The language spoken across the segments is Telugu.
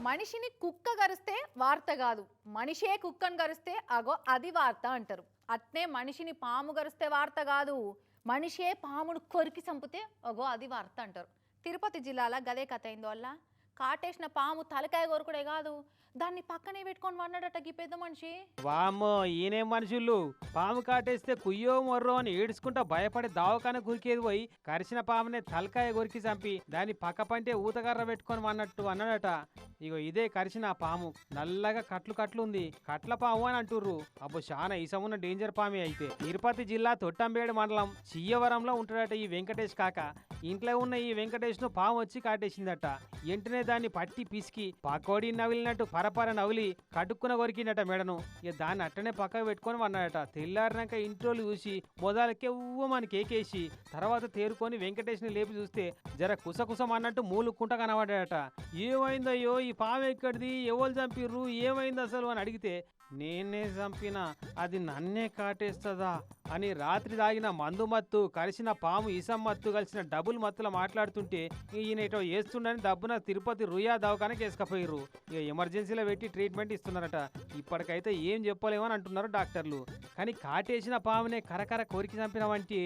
మనిషిని కుక్క గరిస్తే వార్త కాదు, మనిషే కుక్కను గరిస్తే అగో అది వార్త అంటారు. అట్నే మనిషిని పాము గరిస్తే వార్త కాదు, మనిషే పామును కొరికి చంపితే అగో అది వార్త అంటారు. తిరుపతి జిల్లాలో గదే కథ అయిందో వల్ల కాటేసిన పాము తలకాయ కొరకుడే కాదు, దాన్ని పక్కనే పెట్టుకొని వన్నాడట గీ పెద్ద మనిషి. వామ్మో ఈయనే మనుషులు పాము కాటేస్తే కుయ్యో మొర్రో అని ఏడుచుకుంటా భయపడి దావకాన కురికేది పోయి కరిసిన పామునే తలకాయ కొరికి చంపి దాన్ని పక్క పంటే ఊతకర్ర పెట్టుకొని అన్నాడట. ఇగో ఇదే కరిసిన పాము నల్లగా కట్లు ఉంది, కట్ల పాము అని అంటుర్రు. అబ్బో చాలా ఇసమున్న డేంజర్ పామే. అయితే తిరుపతి జిల్లా తొట్టంబేడు మండలం చియ్యవరంలో ఉంటాడట ఈ వెంకటేష్ కాక. ఇంట్లో ఉన్న ఈ వెంకటేష్ ను పాము వచ్చి కాటేసిందట. వెంటనే దాన్ని పట్టి పిసికి పకోడీ నవిలినట్టు పరపర నవిలి కటుక్కున కొరికిందట మెడను. ఇక దాన్ని అట్టనే పక్కకు పెట్టుకొని వన్నాడట. తెల్లారినాక ఇంట్లోలు చూసి మొదలకెవ్వమని కేకేసి తర్వాత తేరుకొని వెంకటేష్ ని లేపి చూస్తే జర కుసకుసం అన్నట్టు మూలుక్కుంటా కనబడ్డాడట. ఏమైందయ్యో ఈ పాము ఎక్కడిది, ఎవరు చంపిర్రు, ఏమైంది అసలు అని అడిగితే నేనే చంపినా, అది నన్నే కాటేస్తుందా అని రాత్రి తాగిన మందు మత్తు కలిసిన పాము ఇసం మత్తు కలిసిన డబుల్ మత్తులో మాట్లాడుతుంటే ఈయన ఇటో వేస్తుండని దబ్బున తిరుపతి రుయా దవాఖానకి వేసుకపోయారు. ఇక ఎమర్జెన్సీలో పెట్టి ట్రీట్మెంట్ ఇస్తున్నారట. ఇప్పటికైతే ఏం చెప్పలేమని అంటున్నారు డాక్టర్లు. కానీ కాటేసిన పామునే కరకర కోరికి చంపినావంటే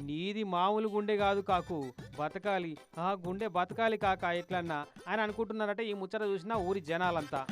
నీది మామూలు గుండె కాదు కాకు, బతకాలి, ఆ గుండె బతకాలి కాక ఎట్లన్నా అని అనుకుంటున్నారట ఈ ముచ్చట చూసిన ఊరి జనాలంతా.